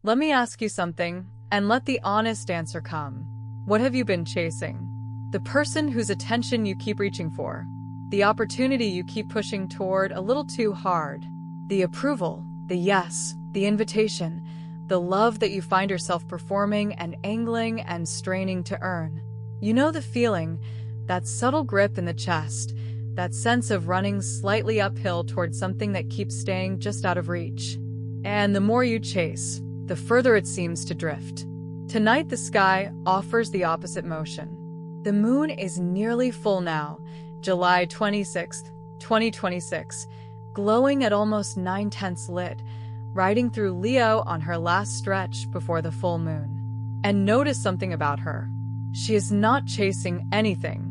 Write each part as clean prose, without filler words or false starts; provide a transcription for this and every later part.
Let me ask you something, and let the honest answer come. What have you been chasing? The person whose attention you keep reaching for. The opportunity you keep pushing toward a little too hard. The approval, the yes, the invitation, the love that you find yourself performing and angling and straining to earn. You know the feeling, that subtle grip in the chest, that sense of running slightly uphill toward something that keeps staying just out of reach. And the more you chase, the further it seems to drift. Tonight the sky offers the opposite motion. The moon is nearly full now, July 26th, 2026, glowing at almost 9/10 lit, riding through Leo on her last stretch before the full moon. And notice something about her. She is not chasing anything.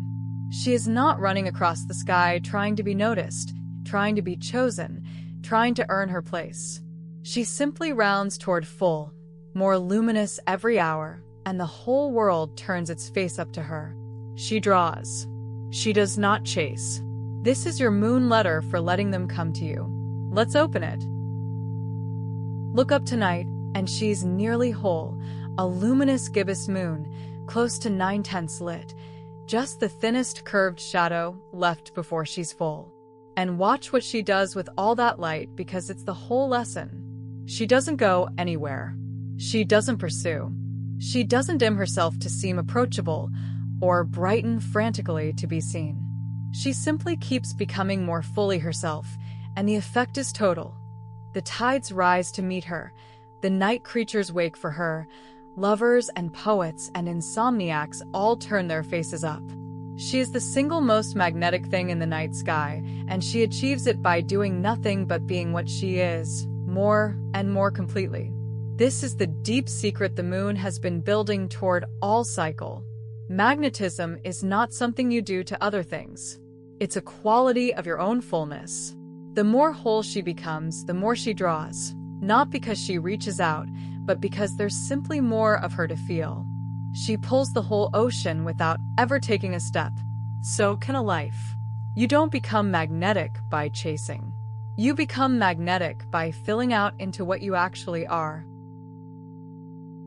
She is not running across the sky trying to be noticed, trying to be chosen, trying to earn her place. She simply rounds toward full, more luminous every hour, and the whole world turns its face up to her. She draws. She does not chase. This is your moon letter for letting them come to you. Let's open it. Look up tonight, and she's nearly whole, a luminous gibbous moon, close to 9/10 lit, just the thinnest curved shadow left before she's full. And watch what she does with all that light, because it's the whole lesson. She doesn't go anywhere. She doesn't pursue. She doesn't dim herself to seem approachable or brighten frantically to be seen. She simply keeps becoming more fully herself, and the effect is total. The tides rise to meet her, the night creatures wake for her, lovers and poets and insomniacs all turn their faces up. She is the single most magnetic thing in the night sky, and she achieves it by doing nothing but being what she is, more and more completely. This is the deep secret the moon has been building toward all cycle. Magnetism is not something you do to other things. It's a quality of your own fullness. The more whole she becomes, the more she draws, not because she reaches out, but because there's simply more of her to feel. She pulls the whole ocean without ever taking a step. So can a life. You don't become magnetic by chasing. You become magnetic by filling out into what you actually are.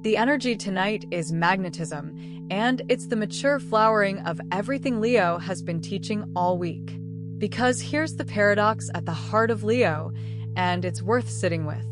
The energy tonight is magnetism, and it's the mature flowering of everything Leo has been teaching all week. Because here's the paradox at the heart of Leo, and it's worth sitting with.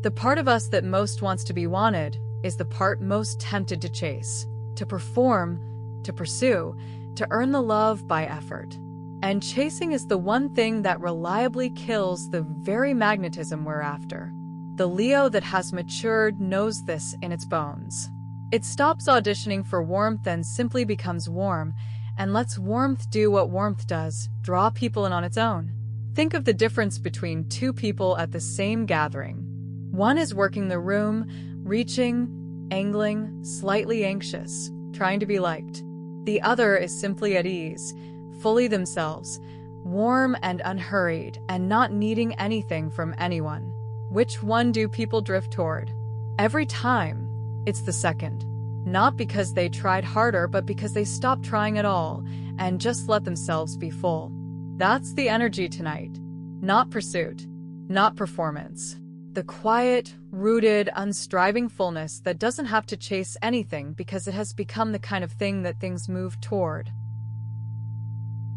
The part of us that most wants to be wanted is the part most tempted to chase, to perform, to pursue, to earn the love by effort. And chasing is the one thing that reliably kills the very magnetism we're after. The Leo that has matured knows this in its bones. It stops auditioning for warmth and simply becomes warm, and lets warmth do what warmth does, draw people in on its own. Think of the difference between two people at the same gathering. One is working the room, reaching, angling, slightly anxious, trying to be liked. The other is simply at ease, fully themselves, warm and unhurried, and not needing anything from anyone. Which one do people drift toward? Every time, it's the second. Not because they tried harder, but because they stopped trying at all and just let themselves be full. That's the energy tonight. Not pursuit, not performance. The quiet, rooted, unstriving fullness that doesn't have to chase anything because it has become the kind of thing that things move toward.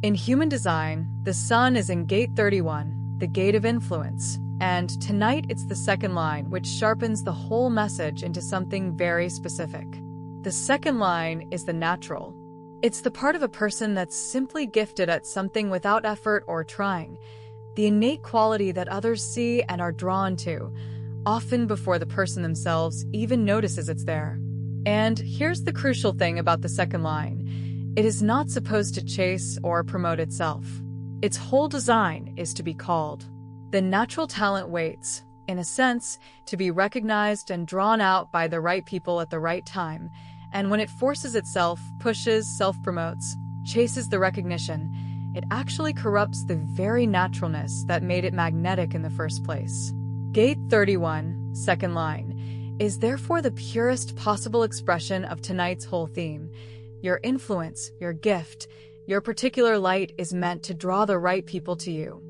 In human design, the sun is in gate 31, the gate of influence. And tonight it's the second line, which sharpens the whole message into something very specific. The second line is the natural. It's the part of a person that's simply gifted at something without effort or trying. The innate quality that others see and are drawn to, often before the person themselves even notices it's there. And here's the crucial thing about the second line. It is not supposed to chase or promote itself. Its whole design is to be called. The natural talent waits, in a sense, to be recognized and drawn out by the right people at the right time, and when it forces itself, pushes, self-promotes, chases the recognition, it actually corrupts the very naturalness that made it magnetic in the first place. Gate 31, second line, is therefore the purest possible expression of tonight's whole theme. Your influence, your gift, your particular light is meant to draw the right people to you.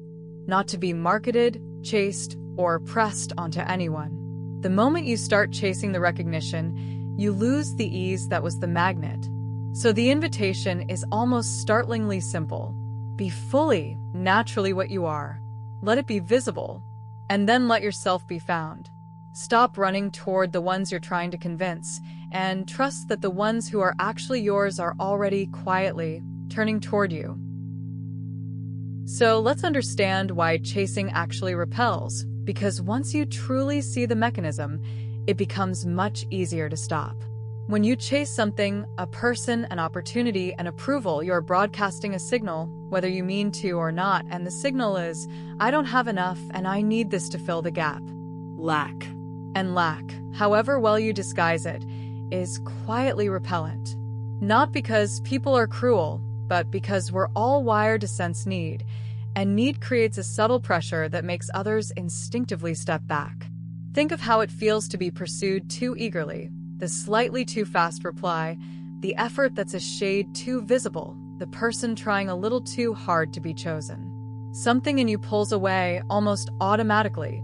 Not to be marketed, chased, or pressed onto anyone. The moment you start chasing the recognition, you lose the ease that was the magnet. So the invitation is almost startlingly simple. Be fully, naturally what you are. Let it be visible, and then let yourself be found. Stop running toward the ones you're trying to convince, and trust that the ones who are actually yours are already quietly turning toward you. So let's understand why chasing actually repels, because once you truly see the mechanism, it becomes much easier to stop. When you chase something, a person, an opportunity, an approval, you're broadcasting a signal, whether you mean to or not, and the signal is, I don't have enough and I need this to fill the gap. Lack. And lack, however well you disguise it, is quietly repellent. Not because people are cruel, but because we're all wired to sense need, and need creates a subtle pressure that makes others instinctively step back. Think of how it feels to be pursued too eagerly, the slightly too fast reply, the effort that's a shade too visible, the person trying a little too hard to be chosen. Something in you pulls away almost automatically,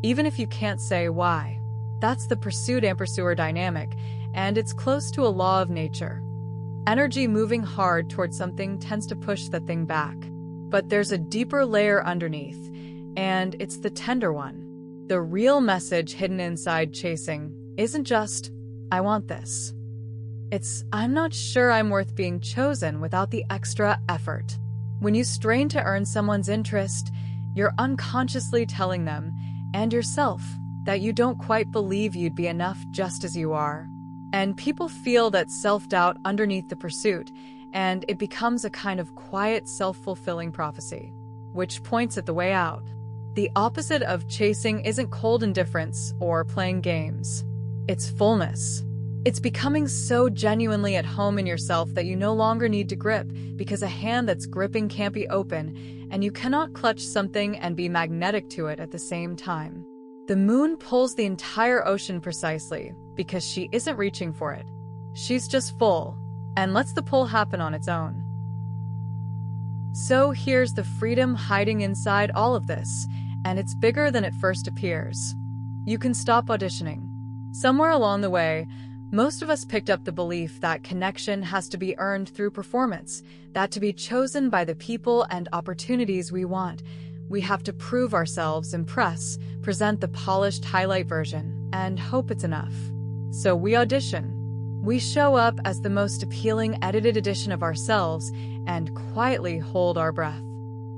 even if you can't say why. That's the pursued and pursuer dynamic, and it's close to a law of nature. Energy moving hard towards something tends to push the thing back. But there's a deeper layer underneath, and it's the tender one. The real message hidden inside chasing isn't just, I want this. It's, I'm not sure I'm worth being chosen without the extra effort. When you strain to earn someone's interest, you're unconsciously telling them, and yourself, that you don't quite believe you'd be enough just as you are. And people feel that self-doubt underneath the pursuit, and it becomes a kind of quiet, self-fulfilling prophecy, which points at the way out. The opposite of chasing isn't cold indifference or playing games. It's fullness. It's becoming so genuinely at home in yourself that you no longer need to grip, because a hand that's gripping can't be open, and you cannot clutch something and be magnetic to it at the same time. The moon pulls the entire ocean precisely because she isn't reaching for it. She's just full, and lets the pull happen on its own. So here's the freedom hiding inside all of this, and it's bigger than it first appears. You can stop auditioning. Somewhere along the way, most of us picked up the belief that connection has to be earned through performance, that to be chosen by the people and opportunities we want, we have to prove ourselves, impress, present the polished highlight version, and hope it's enough. So we audition. We show up as the most appealing edited edition of ourselves and quietly hold our breath.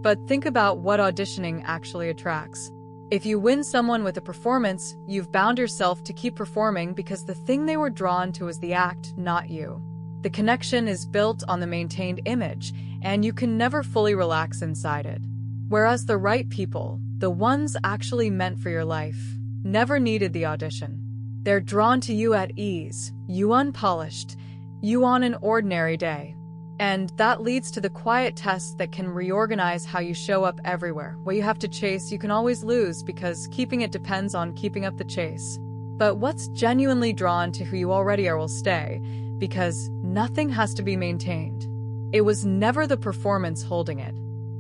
But think about what auditioning actually attracts. If you win someone with a performance, you've bound yourself to keep performing because the thing they were drawn to is the act, not you. The connection is built on the maintained image, and you can never fully relax inside it. Whereas the right people, the ones actually meant for your life, never needed the audition. They're drawn to you at ease, you unpolished, you on an ordinary day. And that leads to the quiet tests that can reorganize how you show up everywhere. What you have to chase, you can always lose because keeping it depends on keeping up the chase. But what's genuinely drawn to who you already are will stay, because nothing has to be maintained. It was never the performance holding it.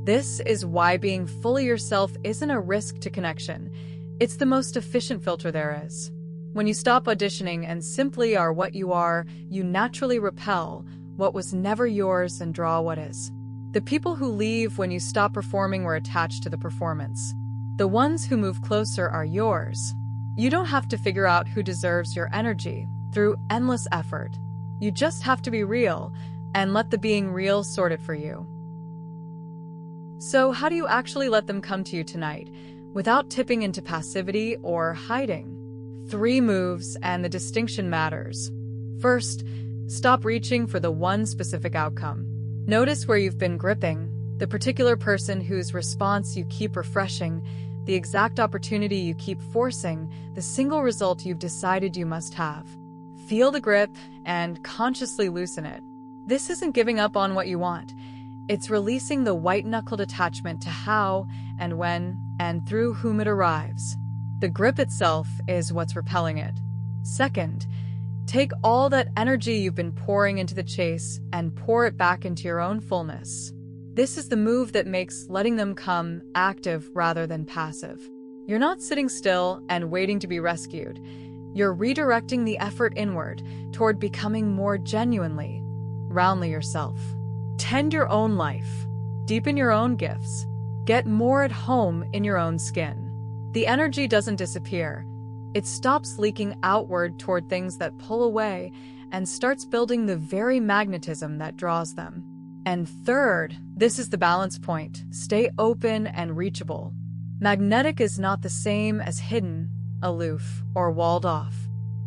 This is why being fully yourself isn't a risk to connection. It's the most efficient filter there is. When you stop auditioning and simply are what you are, you naturally repel what was never yours and draw what is. The people who leave when you stop performing were attached to the performance. The ones who move closer are yours. You don't have to figure out who deserves your energy through endless effort. You just have to be real and let the being real sort it for you. So how do you actually let them come to you tonight without tipping into passivity or hiding? 3 moves, and the distinction matters. First, stop reaching for the one specific outcome. Notice where you've been gripping, the particular person whose response you keep refreshing, the exact opportunity you keep forcing, the single result you've decided you must have. Feel the grip and consciously loosen it. This isn't giving up on what you want. It's releasing the white-knuckled attachment to how and when and through whom it arrives. The grip itself is what's repelling it. Second, take all that energy you've been pouring into the chase and pour it back into your own fullness. This is the move that makes letting them come active rather than passive. You're not sitting still and waiting to be rescued. You're redirecting the effort inward toward becoming more genuinely, roundly yourself. Tend your own life. Deepen your own gifts. Get more at home in your own skin. The energy doesn't disappear. It stops leaking outward toward things that pull away and starts building the very magnetism that draws them. And third, this is the balance point. Stay open and reachable. Magnetic is not the same as hidden, aloof, or walled off.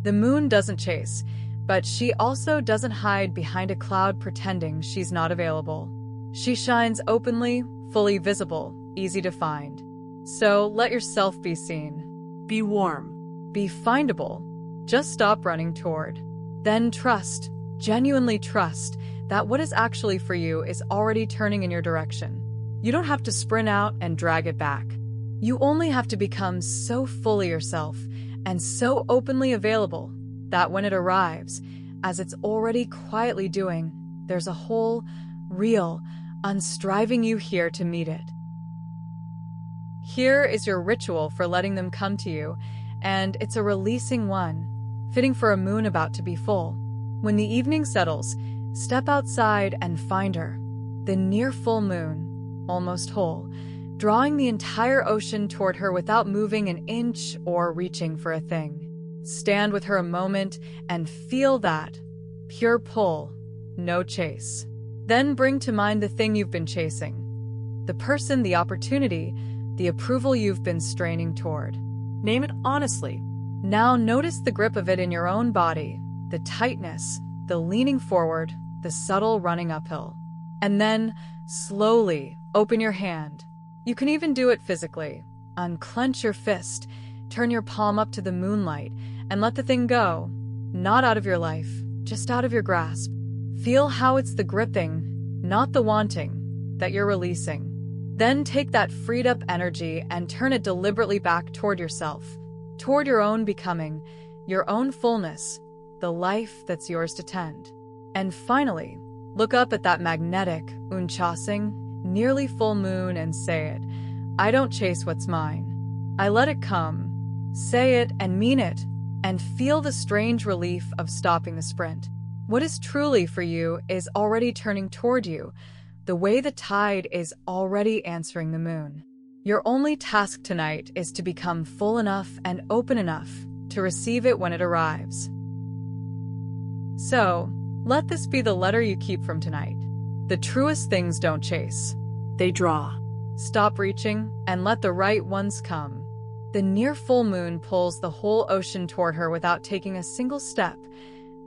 The moon doesn't chase, but she also doesn't hide behind a cloud pretending she's not available. She shines openly, fully visible, easy to find. So let yourself be seen. Be warm. Be findable. Just stop running toward. Then trust, genuinely trust, that what is actually for you is already turning in your direction. You don't have to sprint out and drag it back. You only have to become so fully yourself and so openly available that when it arrives, as it's already quietly doing, there's a whole, real, unstriving you here to meet it. Here is your ritual for letting them come to you, and it's a releasing one, fitting for a moon about to be full. When the evening settles, step outside and find her, the near full moon, almost whole, drawing the entire ocean toward her without moving an inch or reaching for a thing. Stand with her a moment and feel that pure pull, no chase. Then bring to mind the thing you've been chasing, the person, the opportunity, the approval you've been straining toward. Name it honestly. Now notice the grip of it in your own body, the tightness, the leaning forward, the subtle running uphill. And then, slowly, open your hand. You can even do it physically. Unclench your fist, turn your palm up to the moonlight, and let the thing go. Not out of your life, just out of your grasp. Feel how it's the gripping, not the wanting, that you're releasing. Then take that freed up energy and turn it deliberately back toward yourself, toward your own becoming, your own fullness, the life that's yours to tend. And finally, look up at that magnetic, unchasing, nearly full moon and say it. I don't chase what's mine. I let it come. Say it and mean it, and feel the strange relief of stopping the sprint. What is truly for you is already turning toward you, the way the tide is already answering the moon. Your only task tonight is to become full enough and open enough to receive it when it arrives. So, let this be the letter you keep from tonight. The truest things don't chase. They draw. Stop reaching and let the right ones come. The near full moon pulls the whole ocean toward her without taking a single step,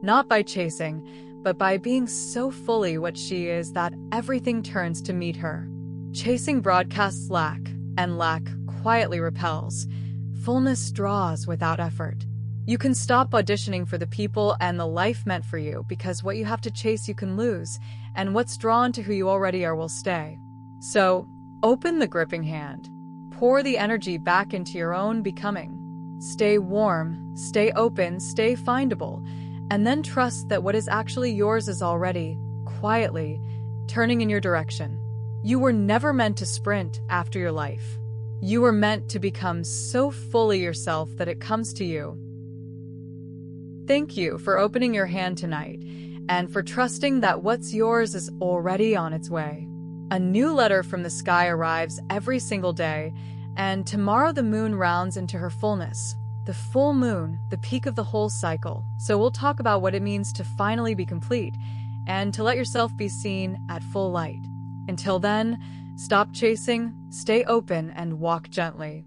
not by chasing, but by being so fully what she is that everything turns to meet her. Chasing broadcasts lack, and lack quietly repels. Fullness draws without effort. You can stop auditioning for the people and the life meant for you, because what you have to chase you can lose, and what's drawn to who you already are will stay. So, open the gripping hand. Pour the energy back into your own becoming. Stay warm, stay open, stay findable, and then trust that what is actually yours is already, quietly, turning in your direction. You were never meant to sprint after your life. You were meant to become so fully yourself that it comes to you. Thank you for opening your hand tonight, and for trusting that what's yours is already on its way. A new letter from the sky arrives every single day, and tomorrow the moon rounds into her fullness. The full moon, the peak of the whole cycle. So we'll talk about what it means to finally be complete, and to let yourself be seen at full light. Until then, stop chasing, stay open, and walk gently.